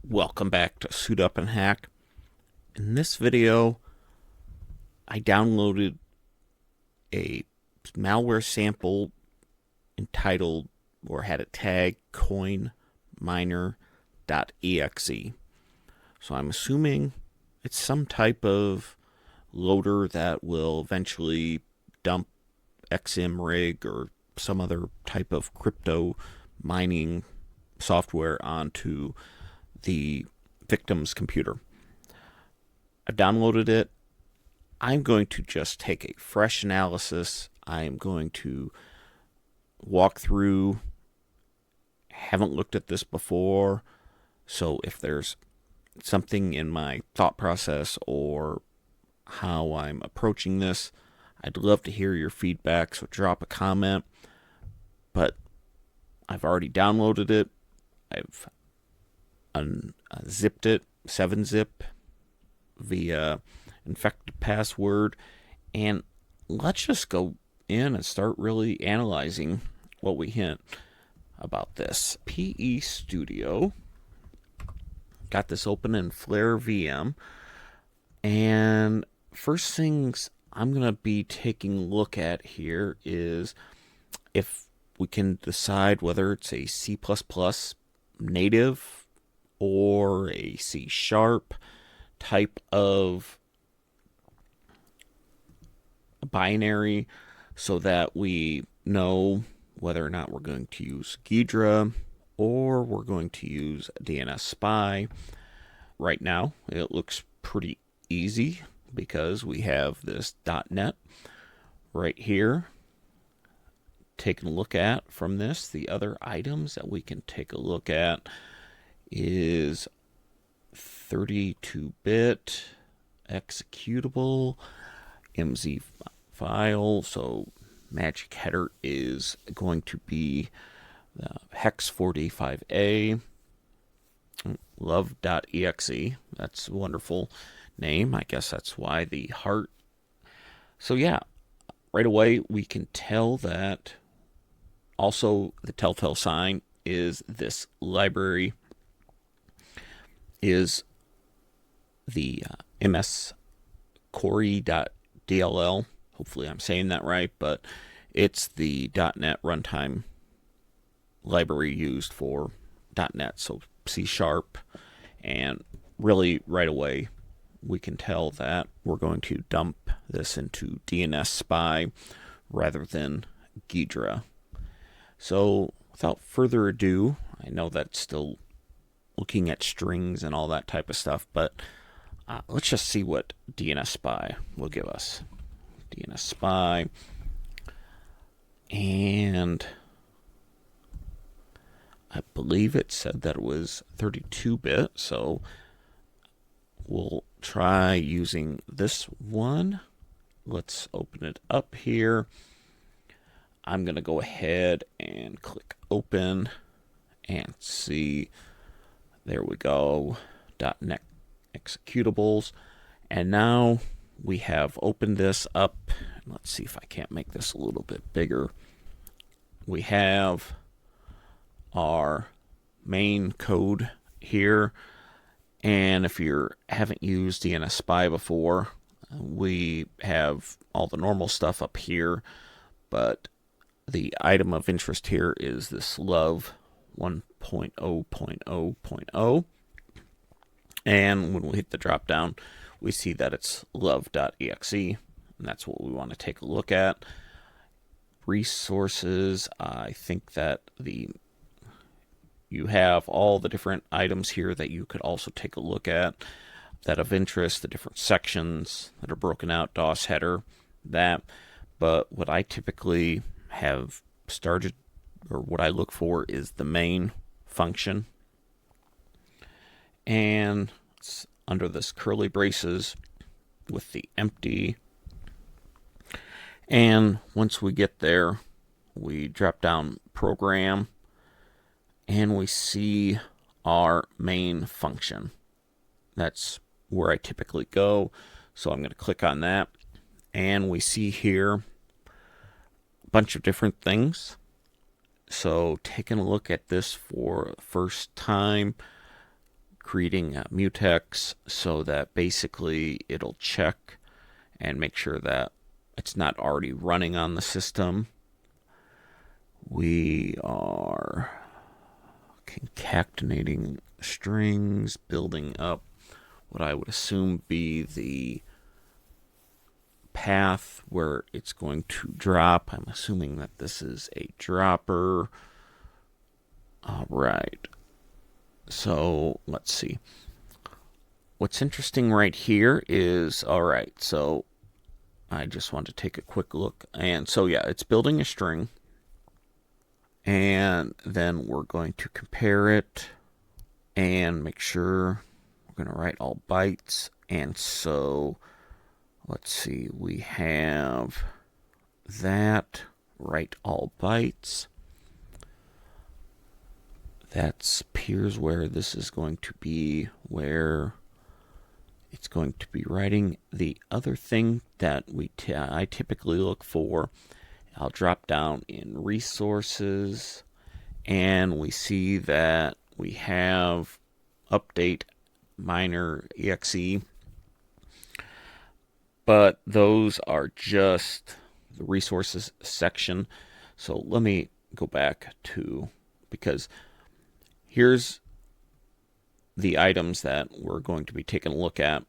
Welcome back to Suit Up and Hack. In this video, I downloaded a malware sample entitled, or had a tag, CoinMiner.exe. So I'm assuming it's some type of loader that will eventually dump XMRig or some other type of crypto mining software onto the victim's computer. I've downloaded it. I'm going to just take a fresh analysis. I'm going to walk through. Haven't looked at this before, so if there's something in my thought process or how I'm approaching this, I'd love to hear your feedback, so drop a comment. But I've already downloaded it. I've unzipped it, 7-zip, via infected password, and let's just go in and start really analyzing what we hint about this. PE Studio, got this open in Flare VM, and first things I'm going to be taking a look at here is if we can decide whether it's a C++ native or a C# type of binary, so that we know whether or not we're going to use Ghidra or we're going to use dnSpy. Right now, it looks pretty easy because we have this .NET right here. Taking a look at from this, the other items that we can take a look at is 32-bit executable MZ file. So magic header is going to be hex 45A. Love.exe. That's a wonderful name. I guess that's why the heart. So yeah, right away we can tell that. Also, the telltale sign is this library is the mscoree.dll. Hopefully I'm saying that right, but it's the .NET runtime library used for .NET, so C#. And really right away we can tell that we're going to dump this into dnSpy rather than Ghidra. So without further ado, I know that's still looking at strings and all that type of stuff, but let's just see what dnSpy will give us. dnSpy, and I believe it said that it was 32-bit, so we'll try using this one. Let's open it up here. I'm going to go ahead and click open and see. There we go. .NET executables. And now we have opened this up. Let's see if I can't make this a little bit bigger. We have our main code here. And if you haven't used dnSpy before, we have all the normal stuff up here. But the item of interest here is this Love 1.0.0.0. And when we hit the drop down, we see that it's Love.exe, and that's what we want to take a look at. Resources, I think that you have all the different items here that you could also take a look at that of interest, the different sections that are broken out, DOS header, that. But what I typically have started, or what I look for, is the main function. And it's under this curly braces with the empty. And once we get there, we drop down program and we see our main function. That's where I typically go. So I'm going to click on that, and we see here a bunch of different things. So taking a look at this for the first time, creating a mutex so that basically it'll check and make sure that it's not already running on the system. We are concatenating strings, building up what I would assume be the path where it's going to drop. I'm assuming that this is a dropper. All right. So let's see. What's interesting right here is, all right, so I just want to take a quick look. And so, yeah, it's building a string. And then we're going to compare it and make sure we're going to write all bytes. And so, let's see, we have that, write all bytes. That appears where this is going to be, where it's going to be writing. The other thing that I typically look for, I'll drop down in resources, and we see that we have update miner exe, but those are just the resources section. So let me go back to, because here's the items that we're going to be taking a look at.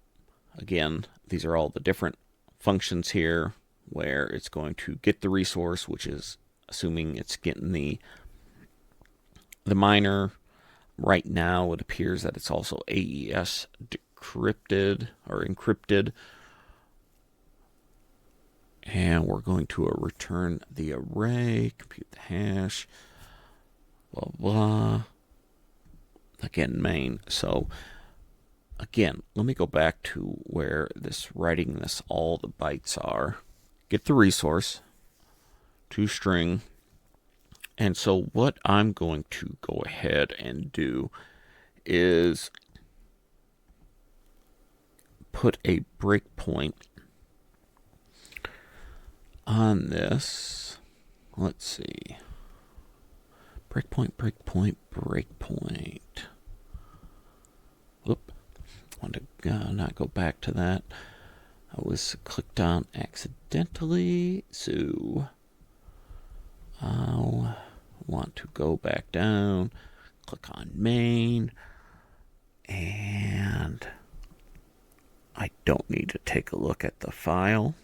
Again, these are all the different functions here where it's going to get the resource, which is assuming it's getting the miner. Right now, it appears that it's also AES decrypted or encrypted. And we're going to return the array, compute the hash, blah, blah. Again, main. So again, let me go back to where writing this, all the bytes are. Get the resource, toString. And so what I'm going to go ahead and do is put a breakpoint on this. Let's see. Breakpoint. Whoop. I want to not go back to that. I was clicked on accidentally, so I'll want to go back down, click on main, and I don't need to take a look at the file.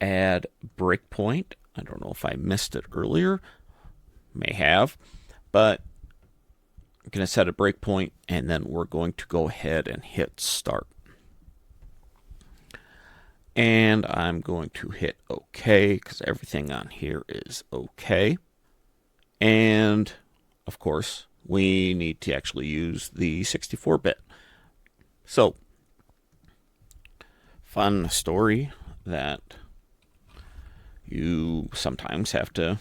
Add breakpoint. I don't know if I missed it earlier. May have, but I'm going to set a breakpoint, and then we're going to go ahead and hit start. And I'm going to hit OK because everything on here is OK. And of course, we need to actually use the 64-bit. So, fun story that you sometimes have to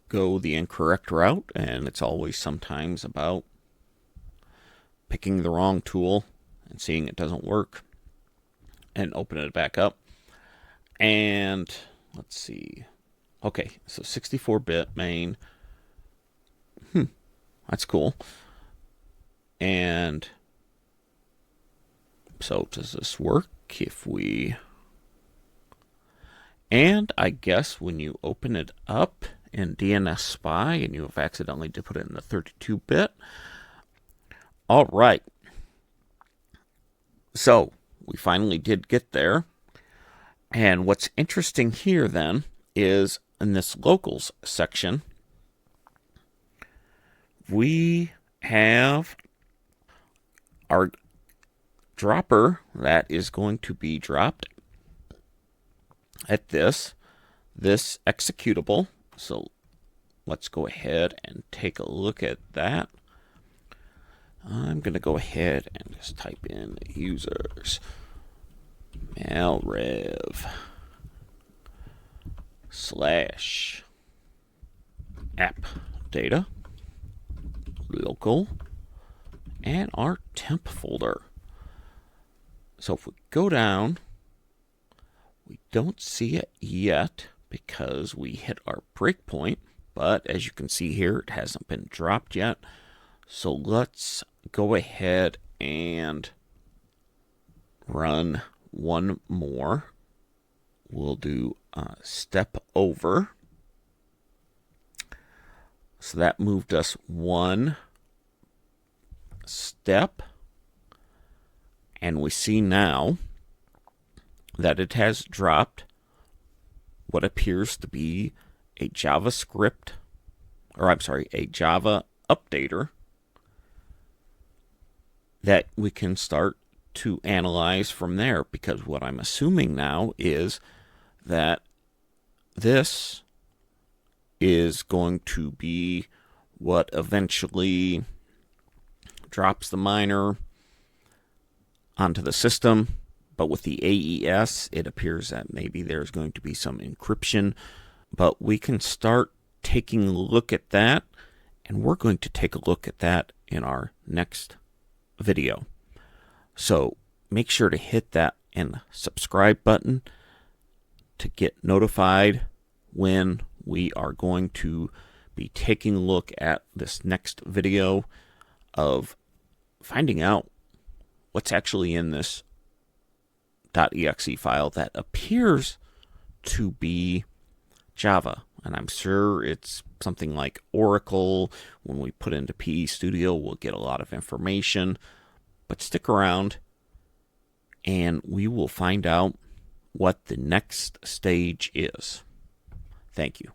go the incorrect route, and it's always sometimes about picking the wrong tool and seeing it doesn't work and open it back up. And let's see. Okay, so 64-bit main. That's cool. And so does this work if we... And I guess when you open it up in dnSpy and you have accidentally put it in the 32-bit. All right. So we finally did get there. And what's interesting here then is in this locals section, we have our dropper that is going to be dropped at this executable. So let's go ahead and take a look at that. I'm going to go ahead and just type in users malrev / app data local and our temp folder. So if we go down, we don't see it yet because we hit our breakpoint, but as you can see here, it hasn't been dropped yet. So let's go ahead and run one more. We'll do step over. So that moved us one step. And we see now that it has dropped what appears to be a JavaScript, or I'm sorry, a Java updater that we can start to analyze from there, because what I'm assuming now is that this is going to be what eventually drops the miner onto the system. But with the AES, it appears that maybe there's going to be some encryption. But we can start taking a look at that, and we're going to take a look at that in our next video. So make sure to hit that and subscribe button to get notified when we are going to be taking a look at this next video of finding out what's actually in this .exe file that appears to be Java. And I'm sure it's something like Oracle. When we put into PE Studio, we'll get a lot of information. But stick around, and we will find out what the next stage is. Thank you.